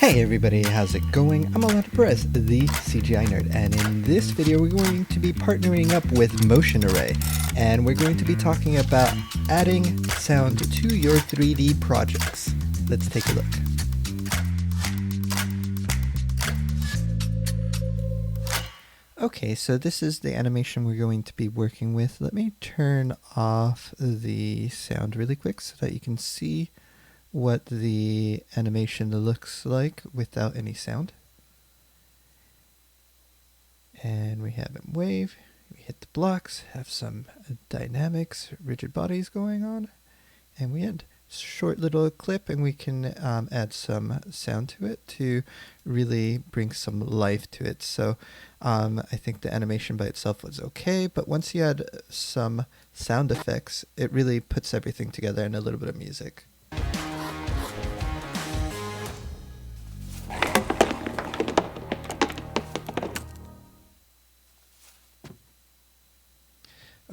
Hey everybody, how's it going? I'm Alejandro Perez, the CGI Nerd, and in this video we're going to be partnering up with Motion Array, and we're going to be talking about adding sound to your 3D projects. Let's take a look. Okay, so this is the animation we're going to be working with. Let me turn off the sound really quick so that you can see what the animation looks like without any sound. And we have it wave, we hit the blocks, have some dynamics, rigid bodies going on, and we end. Short little clip, and we can add some sound to it to really bring some life to it. So I think the animation by itself was okay, but once you add some sound effects, it really puts everything together and a little bit of music.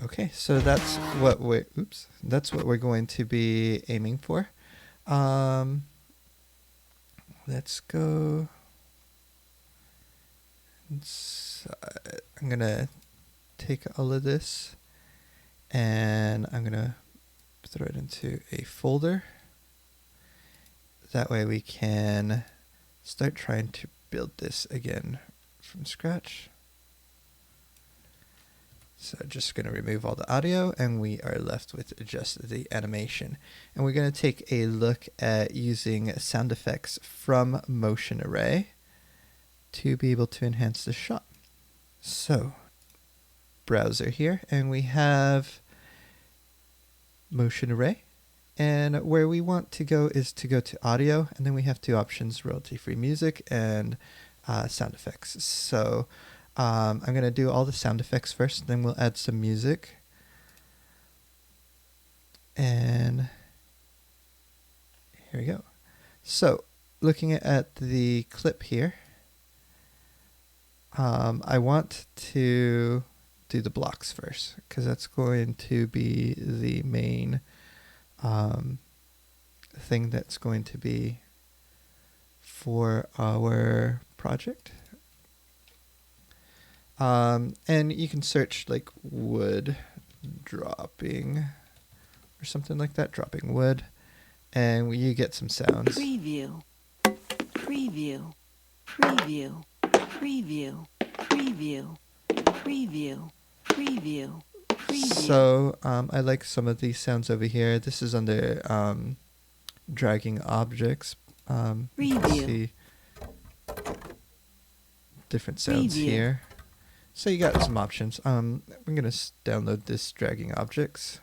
Okay, so that's what we're going to be aiming for. Let's go inside. I'm gonna take all of this and I'm gonna throw it into a folder. That way we can start trying to build this again from scratch. So just going to remove all the audio and we are left with just the animation. And we're going to take a look at using sound effects from Motion Array to be able to enhance the shot. So browser here, and we have Motion Array. And where we want to go is to go to audio, and then we have two options: royalty-free music and sound effects. So I'm going to do all the sound effects first, then we'll add some music. And here we go. So looking at the clip here, I want to do the blocks first because that's going to be the main thing that's going to be for our project. And you can search like wood dropping or something like that, dropping wood, and you get some sounds. Preview, preview, preview, preview, preview, preview, preview, preview. So I like some of these sounds over here. This is under dragging objects. You can see different sounds here. So you got some options. I'm going to download this dragging objects.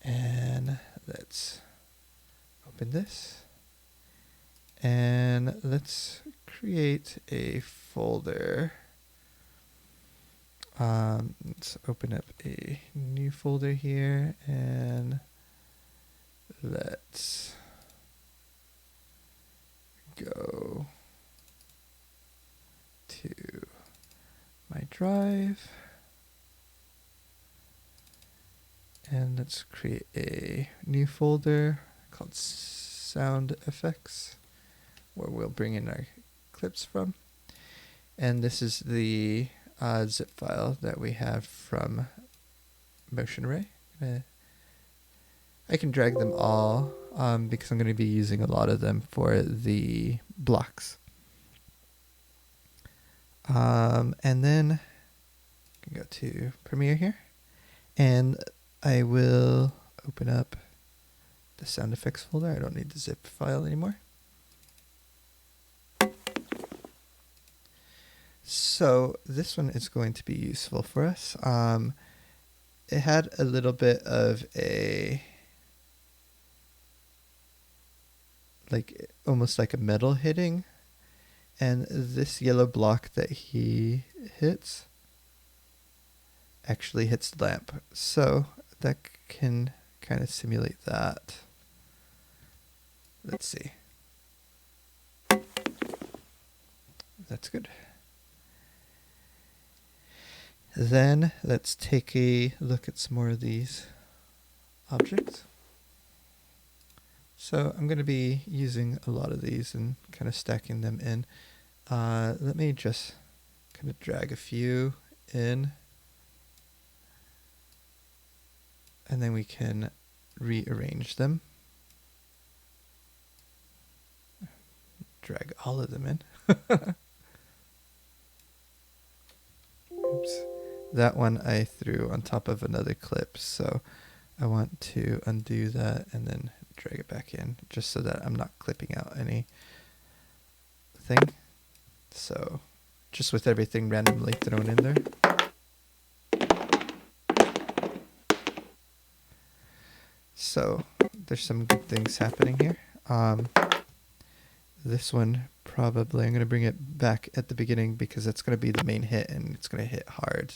And let's open this. And let's create a folder. Let's open up a new folder here and let's go to my drive and let's create a new folder called sound effects where we'll bring in our clips from, and this is the zip file that we have from Motion Array. I can drag them all because I'm going to be using a lot of them for the blocks. And then I can go to Premiere here, and I will open up the sound effects folder. I don't need the zip file anymore. So this one is going to be useful for us. It had a little bit of a, like almost like a metal hitting. And this yellow block that he hits actually hits the lamp. So that can kind of simulate that. Let's see. That's good. Then let's take a look at some more of these objects. So I'm going to be using a lot of these and kind of stacking them in. Let me just kind of drag a few in, and then we can rearrange them. Drag all of them in. Oops. That one I threw on top of another clip, so I want to undo that and then drag it back in, just so that I'm not clipping out anything. So just with everything randomly thrown in there. So there's some good things happening here. This one probably, I'm going to bring it back at the beginning because it's going to be the main hit and it's going to hit hard.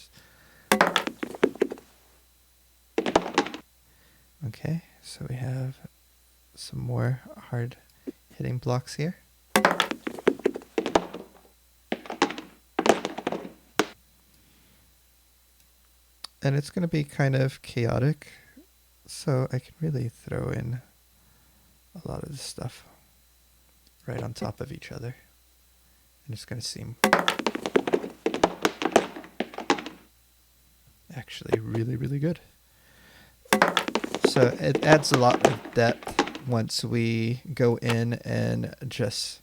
Okay, so we have some more hard hitting blocks here. And it's going to be kind of chaotic, so I can really throw in a lot of this stuff right on top of each other. And it's going to seem actually really, really good. So it adds a lot of depth once we go in and just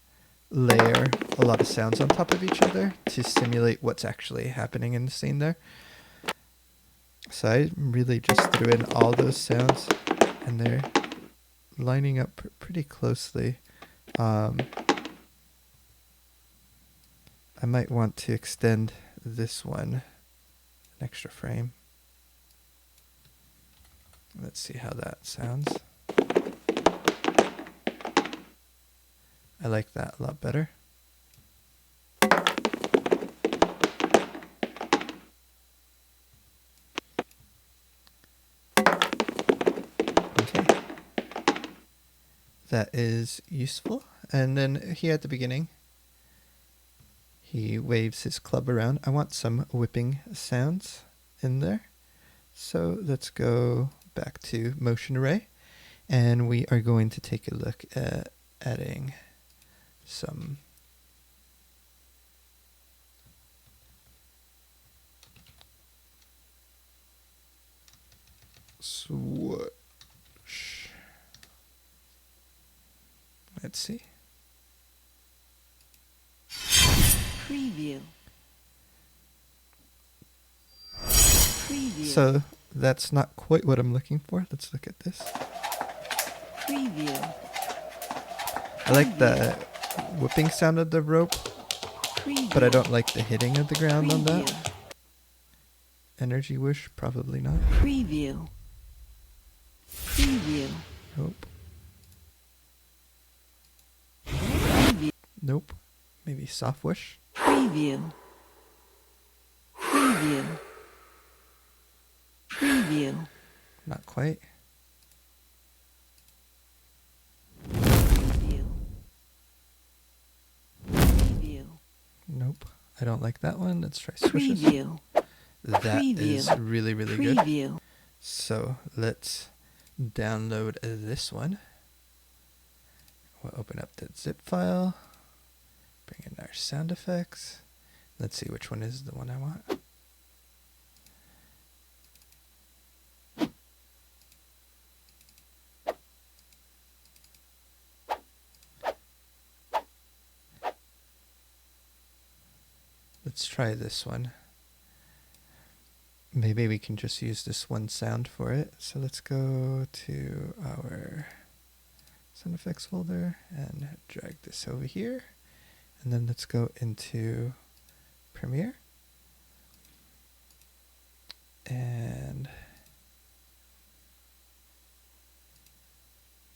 layer a lot of sounds on top of each other to simulate what's actually happening in the scene there. So I really just threw in all those sounds and they're lining up pretty closely. I might want to extend this one an extra frame. Let's see how that sounds. I like that a lot better. Okay. That is useful. And then here at the beginning, he waves his club around. I want some whipping sounds in there. So let's go back to motion array, and we are going to take a look at adding some swoosh. Let's see. Preview. Preview. So that's not quite what I'm looking for. Let's look at this. Preview. I like the whipping sound of the rope, Preview. but I don't like the hitting of the ground on Preview. that. Energy whoosh, probably not. Preview. Preview. Nope. Preview. Nope. Maybe soft whoosh. Preview. Preview. Preview. Not quite. Preview. Preview. Nope. I don't like that one. Let's try swishes. Preview. That is Preview. really, really good. Preview. So let's download this one. We'll open up that zip file. Bring in our sound effects. Let's see which one is the one I want. Let's try this one. Maybe we can just use this one sound for it. So let's go to our sound effects folder and drag this over here. And then let's go into Premiere. And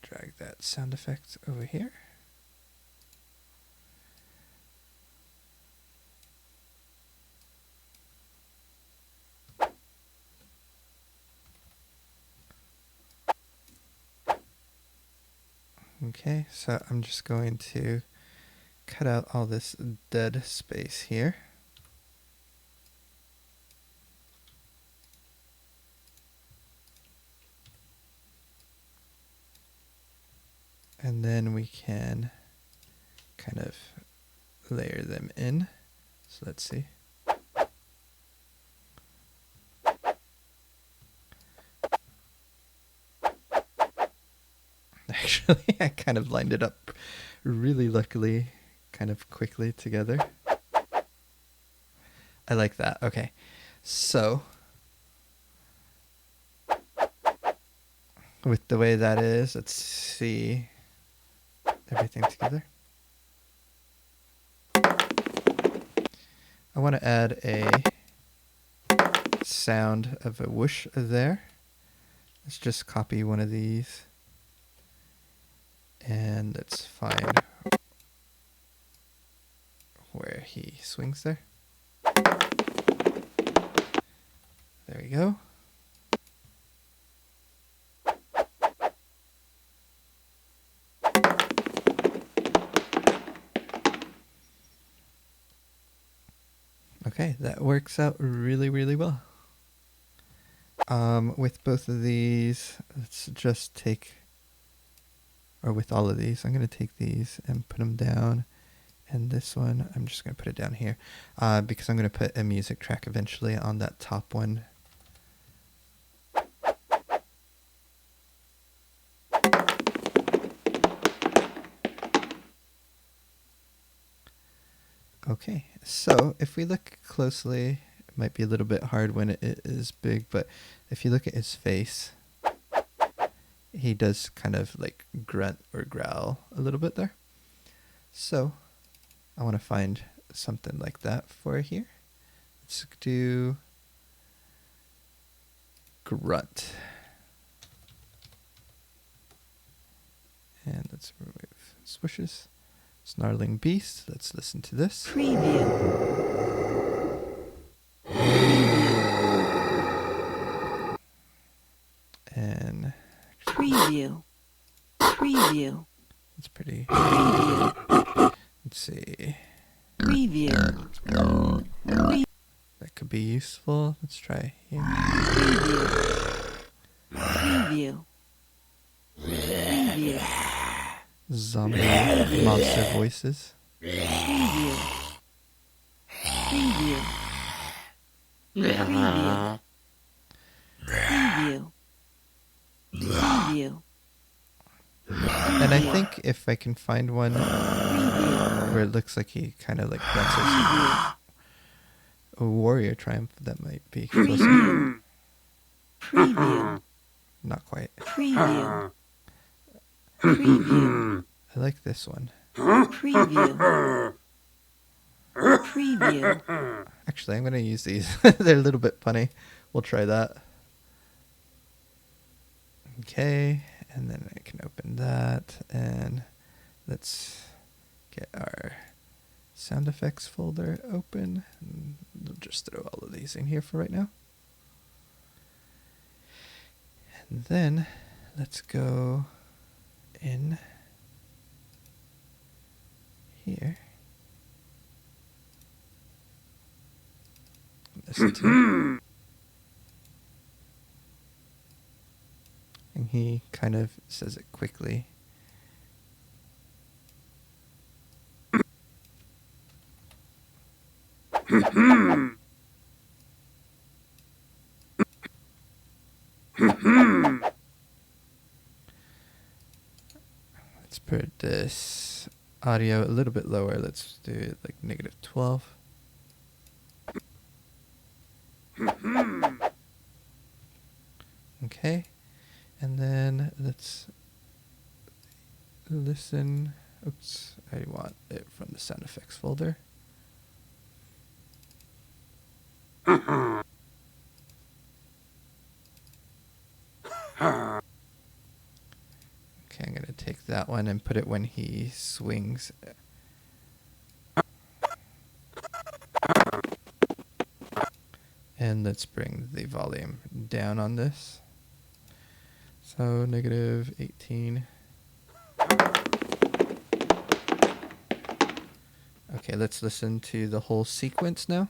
drag that sound effect over here. Okay, so I'm just going to cut out all this dead space here. And then we can kind of layer them in. So let's see. Actually, I kind of lined it up really luckily, kind of quickly together. I like that. Okay. So, with the way that is, let's see everything together. I want to add a sound of a whoosh there. Let's just copy one of these. And let's find where he swings there. There we go. Okay, that works out really, really well. With both of these, let's just take, or with all of these, I'm going to take these and put them down. And this one, I'm just going to put it down here because I'm going to put a music track eventually on that top one. Okay, so if we look closely, it might be a little bit hard when it is big, but if you look at his face, he does kind of like grunt or growl a little bit there. So I want to find something like that for here. Let's do grunt. And let's remove swooshes. Snarling beast. Let's listen to this. Preview. And Preview. Preview. it's pretty. Preview. Let's see. Preview. That could be useful. Let's try here. Preview. Preview. Zombie monster voices. Preview. Preview. Preview. Preview. Preview. And I think if I can find one where it looks like he kind of like grunts a warrior triumph, that might be closer. Preview. Not quite. Preview. Preview. I like this one. Preview. Preview. Actually, I'm going to use these. They're a little bit funny. We'll try that. Okay, and then I can open that, and let's get our sound effects folder open. And we'll just throw all of these in here for right now. And then let's go in here. Listen to it. And he kind of says it quickly. Let's put this audio a little bit lower. Let's do it like -12. Okay. And then let's listen. Oops, I want it from the sound effects folder. Okay, I'm going to take that one and put it when he swings. And let's bring the volume down on this. So -18. Okay, let's listen to the whole sequence now.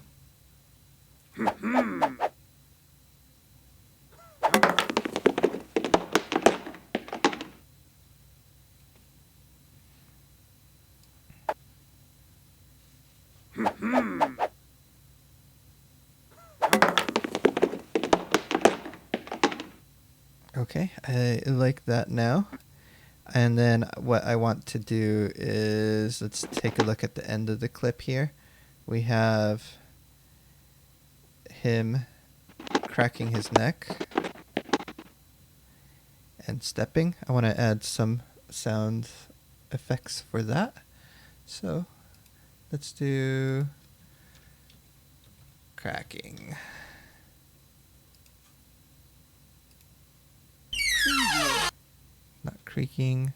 Okay, I like that now. And then what I want to do is, let's take a look at the end of the clip here. We have him cracking his neck and stepping. I want to add some sound effects for that. So let's do cracking. Preview. Not creaking.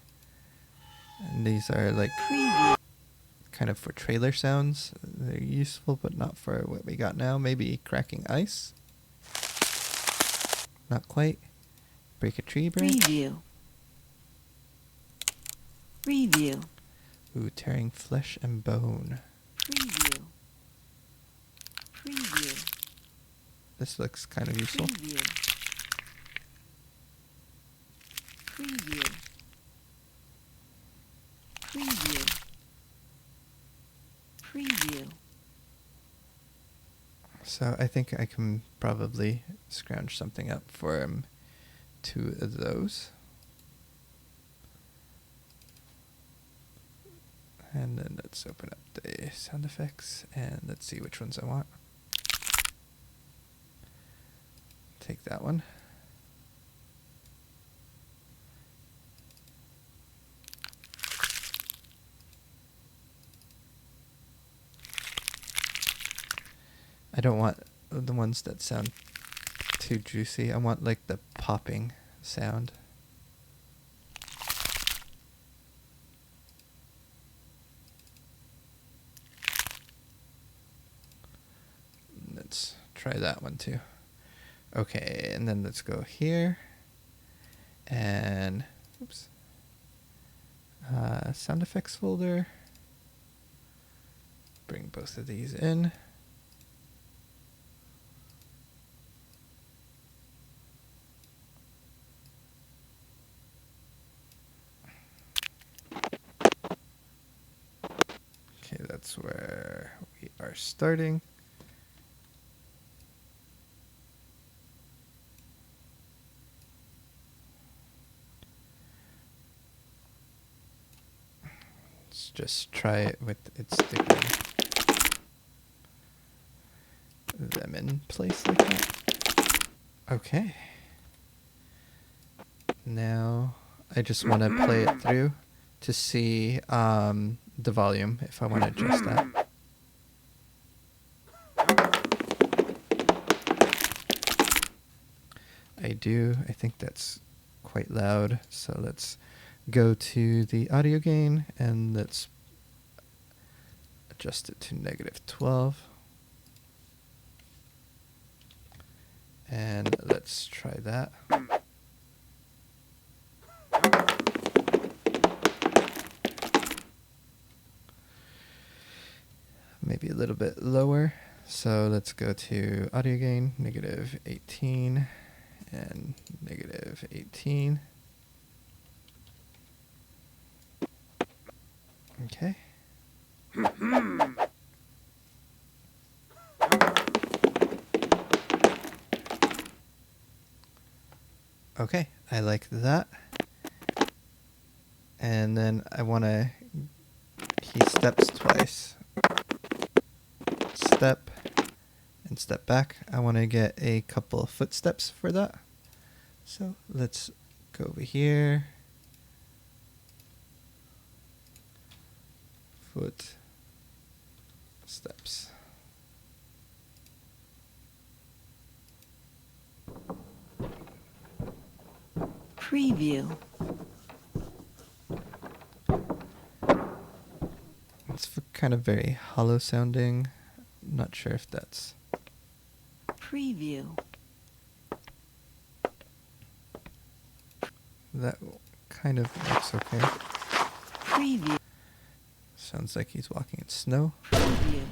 And these are like Preview. kind of for trailer sounds. They're useful, but not for what we got now. Maybe cracking ice. Not quite. Break a tree branch. Preview. Preview. Ooh, tearing flesh and bone. Preview. Preview. This looks kind of useful. Preview. Preview. Preview. Preview. So I think I can probably scrounge something up for 2 of those. And then let's open up the sound effects and let's see which ones I want. Take that one. I don't want the ones that sound too juicy. I want like the popping sound. Let's try that one too. Okay, and then let's go here. And, oops. Sound effects folder. Bring both of these in. Okay, that's where we are starting. Let's just try it with it sticking them in place like that. Okay. Now I just want to play it through to see the volume, if I want to adjust that. I do. I think that's quite loud. So let's go to the audio gain and let's adjust it to -12. And let's try that. Maybe a little bit lower. So let's go to audio gain, -18 and -18. Okay. Okay, I like that. And then I want to, he steps twice. Step and step back. I want to get a couple of footsteps for that. So let's go over here. Foot steps. Preview. It's kind of very hollow sounding. Not sure if that's... Preview. That kind of looks okay. Preview. Sounds like he's walking in snow. Preview.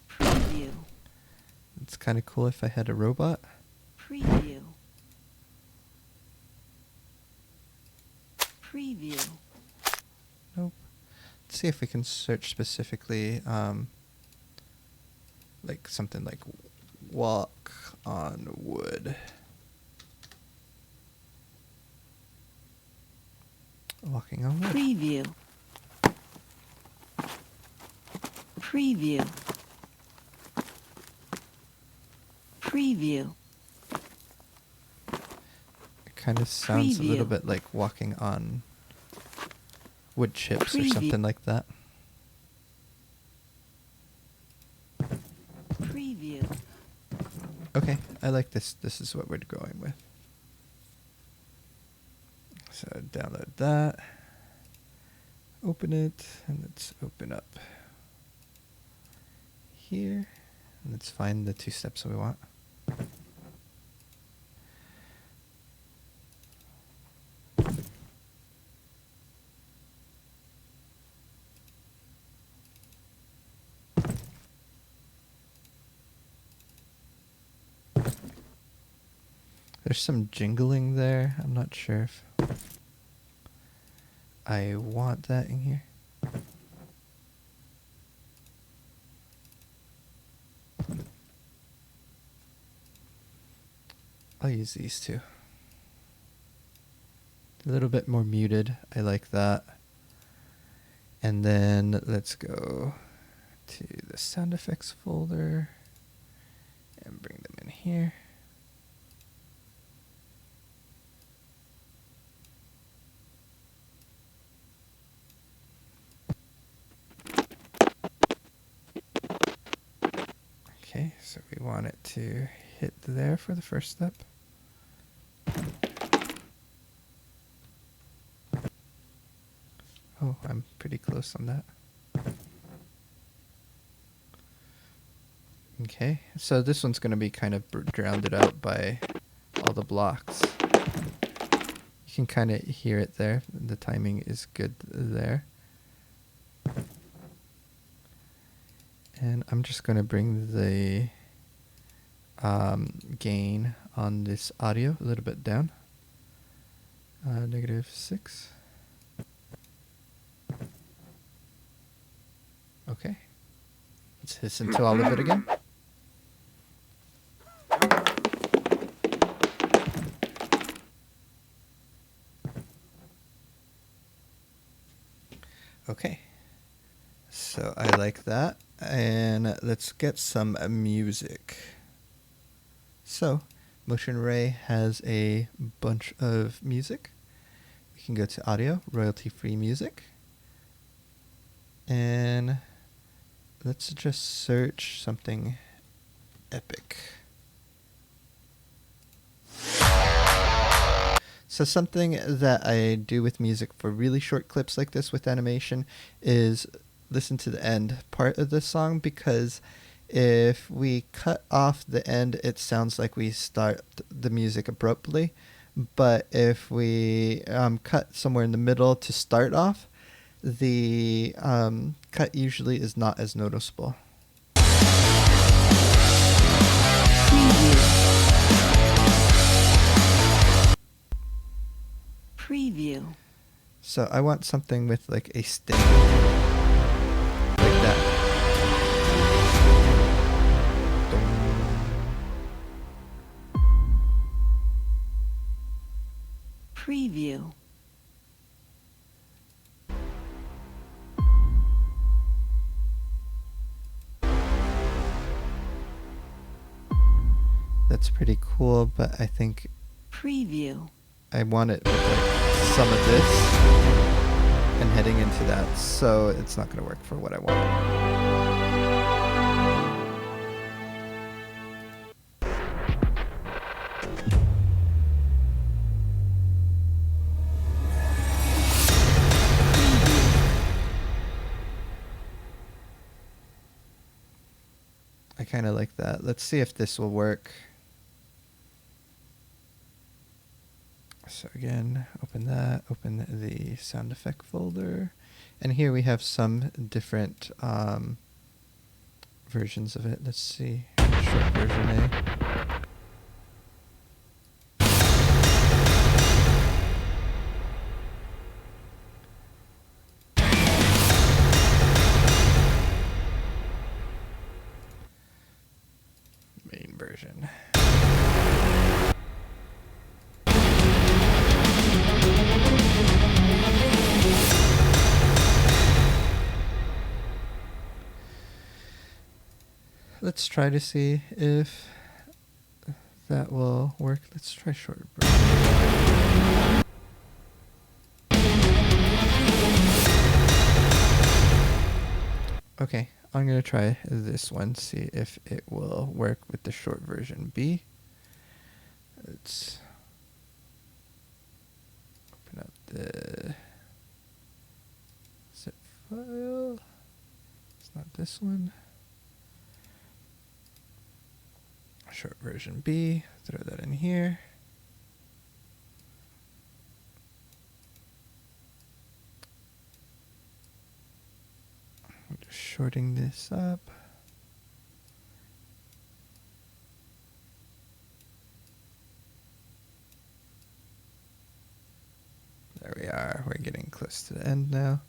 Preview. It's kind of cool if I had a robot. Preview. Preview. Nope. Let's see if we can search specifically, like something like walk on wood. walking on wood. Preview. Preview. Preview. It kind of sounds a little Preview. bit like walking on wood chips or Preview. something like that. Preview. Okay, I like this. This is what we're going with. So download that, open it, and let's open up here. And let's find the 2 steps we want. There's some jingling there. I'm not sure if I want that in here. I'll use these two. A little bit more muted. I like that. And then let's go to the sound effects folder and bring them in here. Okay, so we want it to hit there for the first step. Oh, I'm pretty close on that. Okay, so this one's going to be kind of drowned out by all the blocks. You can kind of hear it there. The timing is good there. And I'm just going to bring the gain on this audio a little bit down. -6. Okay. Let's listen to all of it again. Okay. So I like that. And let's get some music. So, Motion Ray has a bunch of music. We can go to audio, royalty-free music. And let's just search something epic. So something that I do with music for really short clips like this with animation is listen to the end part of the song, because if we cut off the end, it sounds like we start the music abruptly. But if we cut somewhere in the middle to start off, the cut usually is not as noticeable. Preview. So I want something with like a sting. Like that. Preview. That's pretty cool, but I think Preview. I want it with like some of this and heading into that, so it's not going to work for what I want. I kind of like that. Let's see if this will work. So again, open that, open the sound effect folder. And here we have some different versions of it. Let's see. Short version A. Main version. let's try to see if that will work. Let's try short version. Okay, I'm going to try this one, see if it will work with the short version B. Let's open up the zip file. It's not this one. Short version B, throw that in here. I'm just shorting this up. There we are. We're getting close to the end now.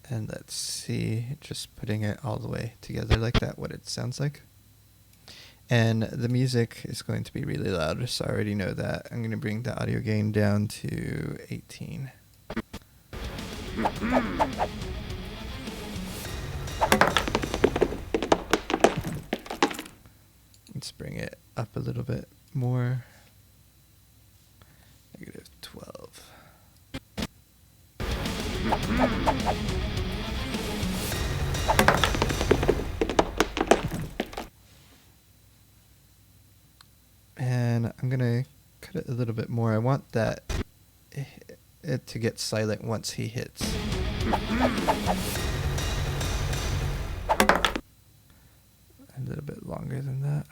And let's see, just putting it all the way together like that, what it sounds like. And the music is going to be really loud, so I already know that. I'm going to bring the audio gain down to 18. Let's bring it up a little bit more. -12. And I'm going to cut it a little bit more. I want that it to get silent once he hits. A little bit longer than that.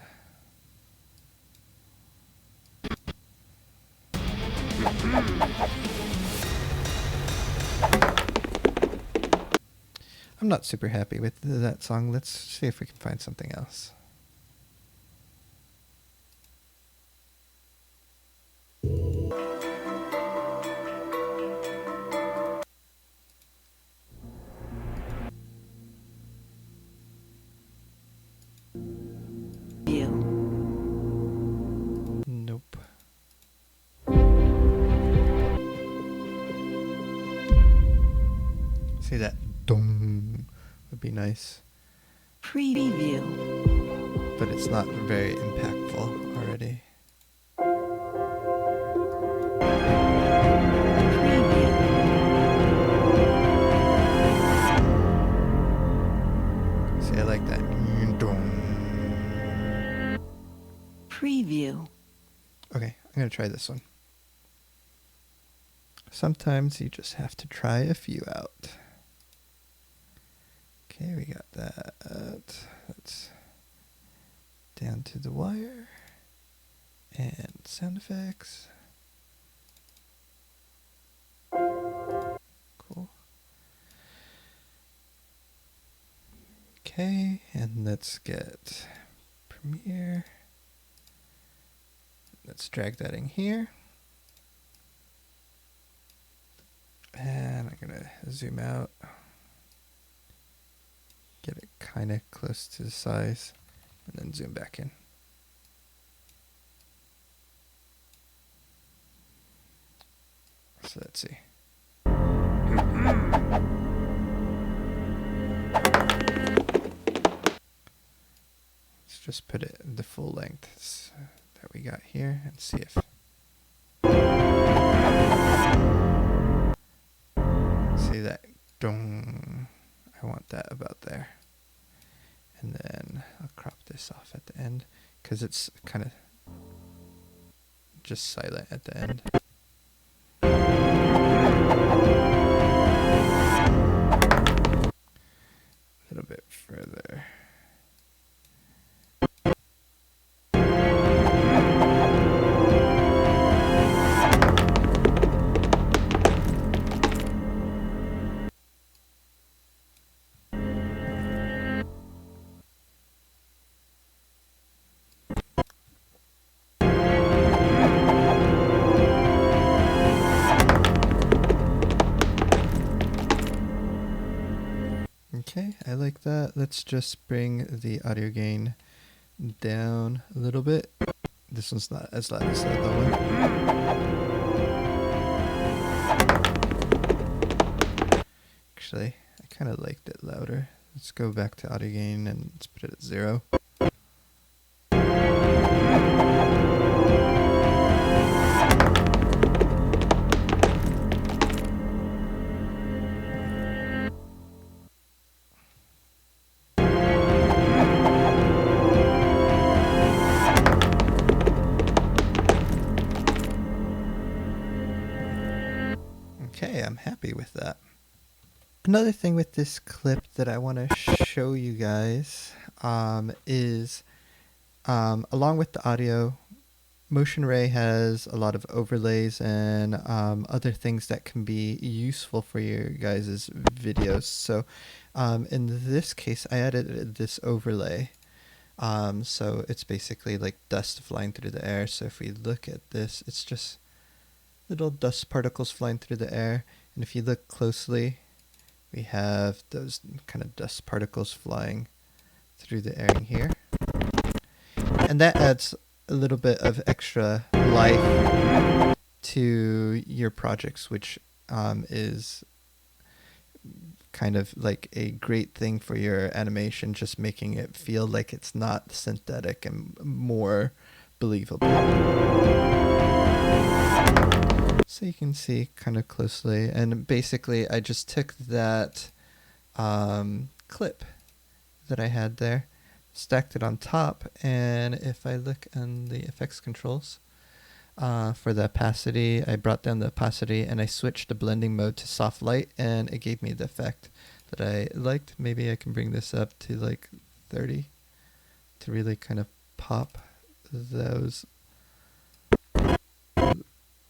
I'm not super happy with that song. Let's see if we can find something else. Nope. See that dong would be nice. Preview. But it's not very impactful already. Preview. See, I like that. Dong. Preview. Okay, I'm going to try this one. Sometimes you just have to try a few out. Okay, we got that. That's down to the wire. And sound effects. Cool. Okay, and let's get Premiere. Let's drag that in here. And I'm going to zoom out. Get it kind of close to the size. And then zoom back in. So let's see. Let's just put it the full length that we got here and see if. See that? Dong. I want that about there. And then I'll crop this off at the end because it's kind of just silent at the end. A little bit further. Okay, I like that. Let's just bring the audio gain down a little bit. This one's not as loud as the other one. Actually, I kind of liked it louder Let's go back to audio gain and let's put it at 0. Okay, I'm happy with that. Another thing with this clip that I want to show you guys is along with the audio, Motion Ray has a lot of overlays and other things that can be useful for your guys' videos. So in this case, I added this overlay. So it's basically like dust flying through the air. So if we look at this, it's just little dust particles flying through the air. And if you look closely, we have those kind of dust particles flying through the air in here. And that adds a little bit of extra life to your projects, which is kind of like a great thing for your animation, just making it feel like it's not synthetic and more believable. So you can see kind of closely, and basically I just took that clip that I had there, stacked it on top, and if I look in the effects controls for the opacity, I brought down the opacity and I switched the blending mode to soft light, and it gave me the effect that I liked. Maybe I can bring this up to like 30 to really kind of pop those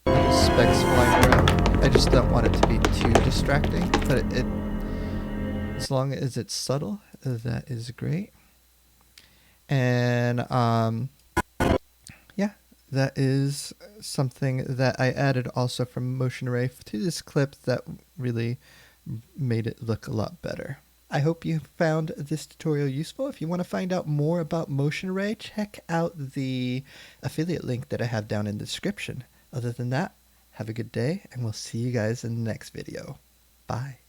little specks flying around. I just don't want it to be too distracting, but it as long as it's subtle, that is great. And yeah, that is something that I added also from Motion Ray to this clip that really made it look a lot better. I hope you found this tutorial useful. If you want to find out more about Motion Ray, check out the affiliate link that I have down in the description. Other than that, have a good day, and we'll see you guys in the next video. Bye.